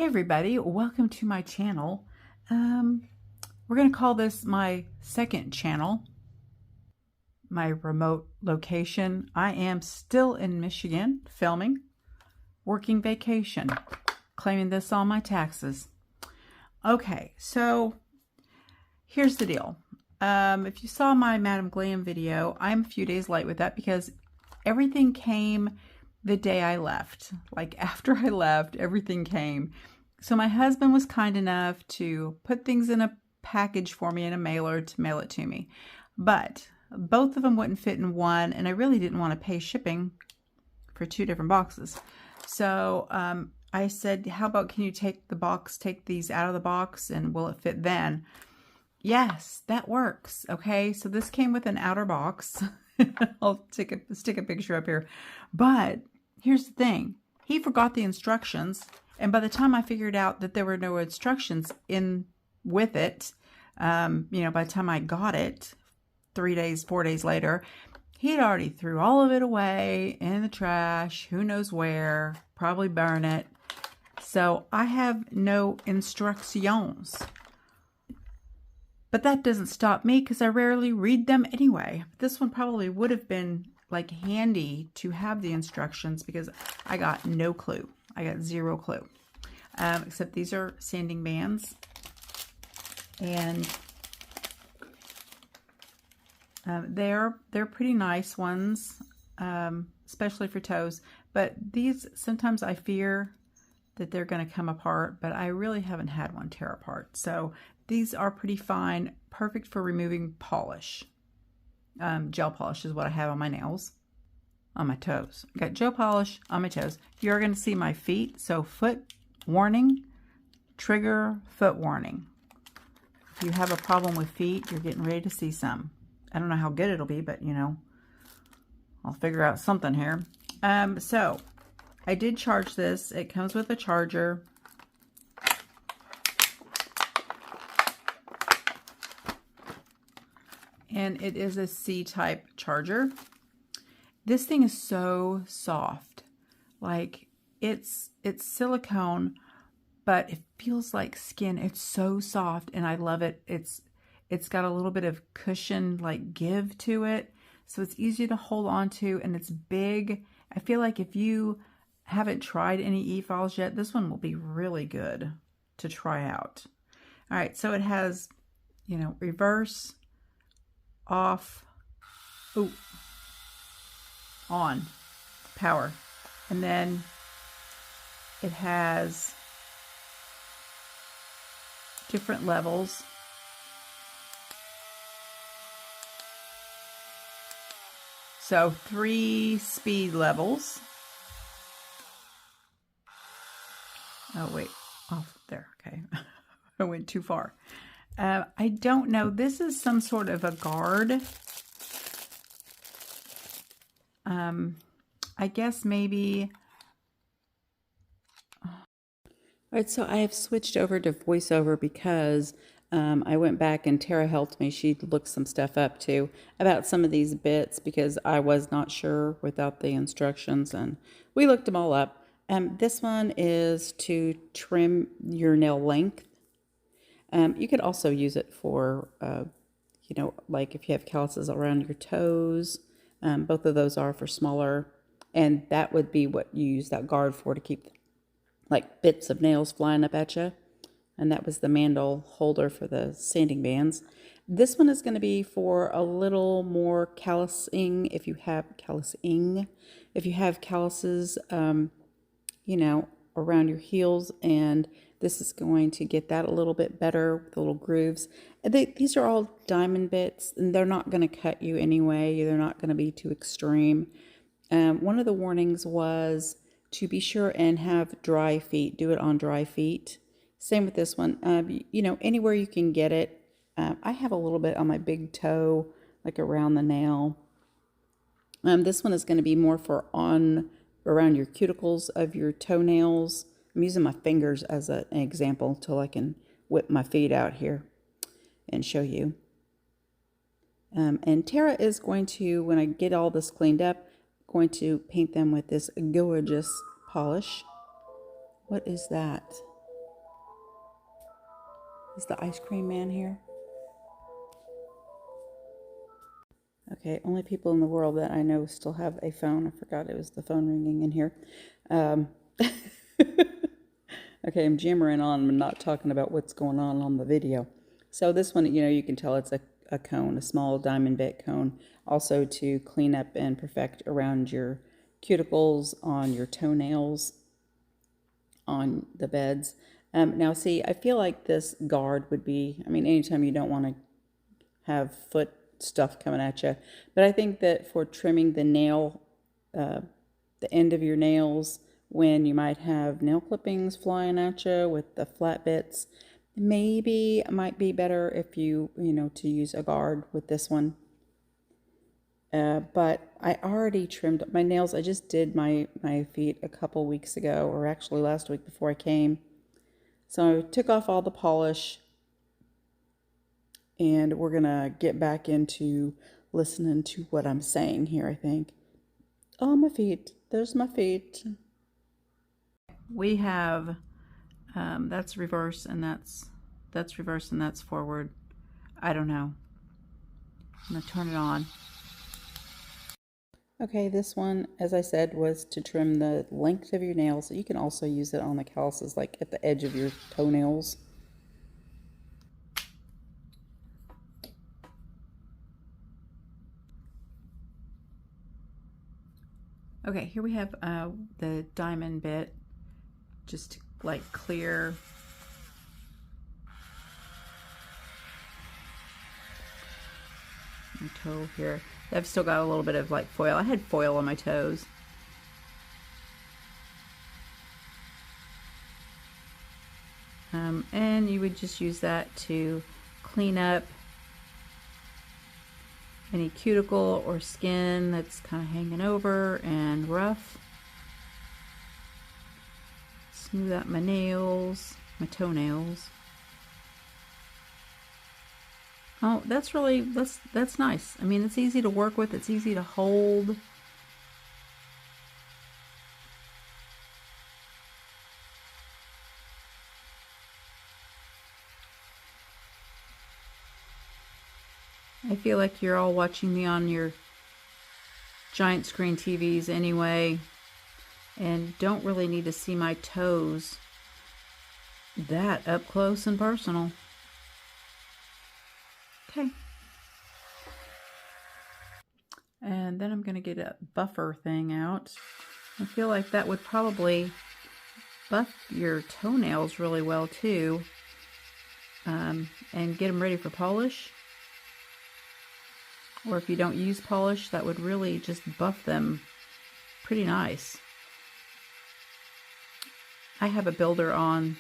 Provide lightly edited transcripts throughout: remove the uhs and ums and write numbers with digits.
Hey everybody, welcome to my channel. We're going to call this my second channel, my remote location. I am still in Michigan filming, working vacation, claiming this on my taxes. Okay, so here's the deal. If you saw my Madam Glam video, I'm a few days late with that because everything came the day I left. Like after I left, everything came. So my husband was kind enough to put things in a package for me in a mailer to mail it to me. But both of them wouldn't fit in one, and I really didn't want to pay shipping for two different boxes. So I said, how about can you take these out of the box, and will it fit then? Yes, that works. Okay, so this came with an outer box. I'll stick a picture up here. But here's the thing. He forgot the instructions. And by the time I figured out that there were no instructions in with it, by the time I got it 4 days later, he'd already threw all of it away in the trash, who knows where, probably burn it. So I have no instructions. But that doesn't stop me because I rarely read them anyway. This one probably would have been like handy to have the instructions because I got no clue. I got zero clue. Except these are sanding bands. And they're pretty nice ones, especially for toes. But these, sometimes I fear that they're going to come apart, but I really haven't had one tear apart. So these are pretty fine, perfect for removing polish. Gel polish is what I have on my nails, on my toes. I got gel polish on my toes. You're going to see my feet. So foot warning, trigger, foot warning. If you have a problem with feet, you're getting ready to see some. I don't know how good it'll be, but I'll figure out something here. So I did charge this. It comes with a charger. And it is a C-type charger. This thing is so soft. Like it's silicone, but it feels like skin. It's so soft and I love it. It's got a little bit of cushion, like give to it. So it's easy to hold on to and it's big. I feel like if you haven't tried any e-files yet, this one will be really good to try out. All right, so it has, reverse, off, on, power. And then it has different levels. So 3 speed levels. Oh, wait, off there, okay. I went too far. I don't know. This is some sort of a guard. I guess maybe. All right, so I have switched over to voiceover because I went back and Tara helped me. She looked some stuff up too about some of these bits because I was not sure without the instructions, and we looked them all up. This one is to trim your nail length. You could also use it for, like if you have calluses around your toes. Both of those are for smaller, and that would be what you use that guard for, to keep like bits of nails flying up at you. And that was the mandel holder for the sanding bands. This one is going to be for a little more callusing. If you have calluses, around your heels, and this is going to get that a little bit better with the little grooves. These are all diamond bits, and they're not going to cut you anyway. They're not going to be too extreme. One of the warnings was to be sure and have dry feet. Do it on dry feet. Same with this one. Anywhere you can get it. I have a little bit on my big toe, like around the nail. This one is going to be more for around your cuticles of your toenails. I'm using my fingers as an example till I can whip my feet out here and show you. And Tara is going to, when I get all this cleaned up, going to paint them with this gorgeous polish. What is that? Is the ice cream man here? Okay, only people in the world that I know still have a phone. I forgot it was the phone ringing in here. Okay, I'm jammering on. I'm not talking about what's going on the video. So this one, you can tell it's a cone, a small diamond bit cone. Also to clean up and perfect around your cuticles, on your toenails, on the beds. Now see, I feel like this guard would be, anytime you don't want to have foot stuff coming at you. But I think that for trimming the end of your nails, when you might have nail clippings flying at you with the flat bits, maybe it might be better if to use a guard with this one. But I already trimmed my nails. I just did my feet a couple weeks ago, or actually last week before I came. So I took off all the polish, and we're going to get back into listening to what I'm saying here, I think. Oh, my feet. There's my feet. We have, that's reverse, and that's reverse, and that's forward. I don't know. I'm going to turn it on. Okay, this one, as I said, was to trim the length of your nails. You can also use it on the calluses, like at the edge of your toenails. Okay, here we have the diamond bit, just to, like, clear my toe here. I've still got a little bit of like foil. I had foil on my toes. And you would just use that to clean up any cuticle or skin that's kind of hanging over and rough. Smooth out my nails, my toenails. Oh, that's nice. I mean, it's easy to work with. It's easy to hold. I feel like you're all watching me on your giant screen TVs anyway, and don't really need to see my toes that up close and personal. Okay. And then I'm going to get a buffer thing out. I feel like that would probably buff your toenails really well too, and get them ready for polish. Or if you don't use polish, that would really just buff them pretty nice. I have a builder on,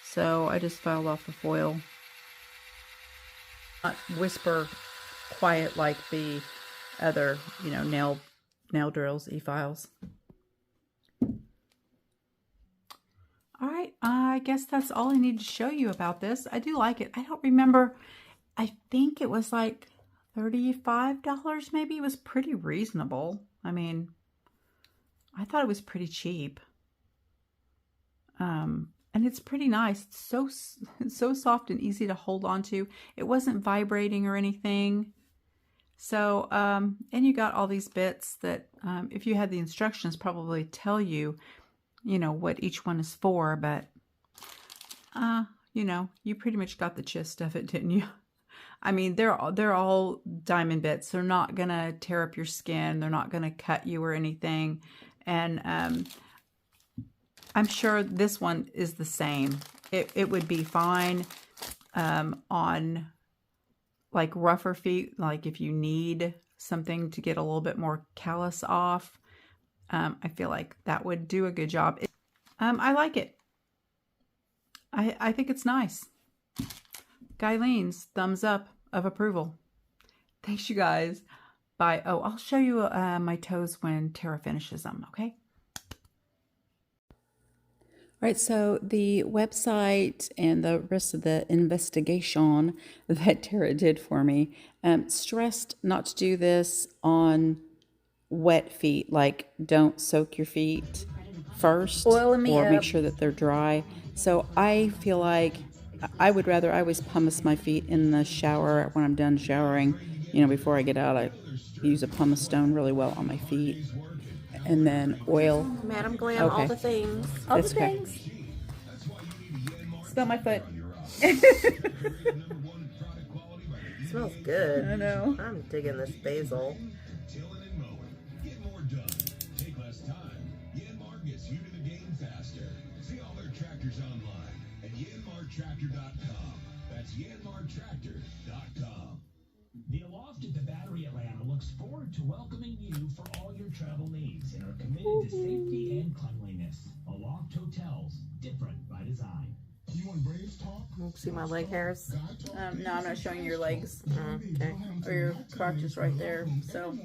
so I just filed off the foil. Not whisper quiet like the other, nail drills, e-files. All right, I guess that's all I need to show you about this. I do like it. I don't remember. I think it was like $35 maybe. It was pretty reasonable. I mean, I thought it was pretty cheap. And it's pretty nice. It's so soft and easy to hold on to. It wasn't vibrating or anything. So, and you got all these bits that, if you had the instructions, probably tell you, what each one is for, but, you pretty much got the gist of it, didn't you? I mean, they're all diamond bits. They're not gonna tear up your skin. They're not gonna cut you or anything. And I'm sure this one is the same. It would be fine on like rougher feet, like if you need something to get a little bit more callus off. I feel like that would do a good job. I like it. I think it's nice. Guyleen's thumbs up of approval. Thanks, you guys. Bye. Oh, I'll show you my toes when Tara finishes them, okay? All right, so the website and the rest of the investigation that Tara did for me stressed not to do this on wet feet. Like, don't soak your feet first or make sure that they're dry. So I feel like I would rather, I always pumice my feet in the shower when I'm done showering. You know, before I get out, I use a pumice stone really well on my feet. And then oil. Madam Glam, all the things. All the things. Smell my foot. Smells good. I know. I'm digging this basil. That's yanmartractor.com. The Aloft at the Battery Atlanta looks forward to welcoming you for all your travel needs and are committed to safety and cleanliness. Aloft Hotels, different by design. You want Braves talk? See my leg hairs? No, I'm not showing your legs. Okay. Or your crotch is right there. So,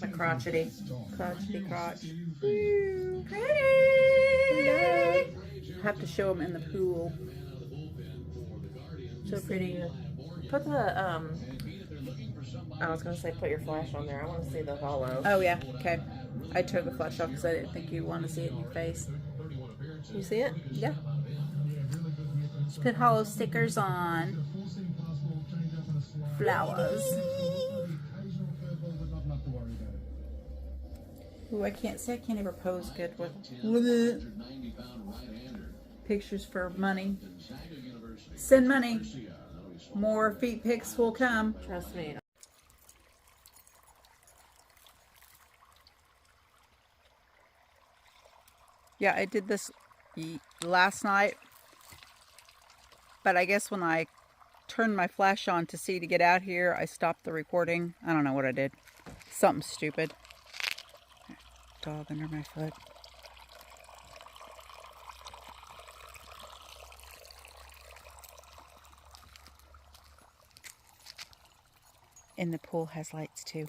My crotchety. crotchety crotch. Pretty! I have to show them in the pool. So pretty. Put the, I was going to say put your flash on there. I want to see the hollow. Oh, yeah. Okay. I took the flash off because I didn't think you wanted to see it in your face. You see it? Yeah. Just put hollow stickers on. Flowers. Ooh, I can't say I can't ever pose good with it. Pictures for money. Send money. More feet pics will come. Trust me. Yeah, I did this last night. But I guess when I turned my flash on to see to get out here, I stopped the recording. I don't know what I did. Something stupid. Dog under my foot. And the pool has lights too.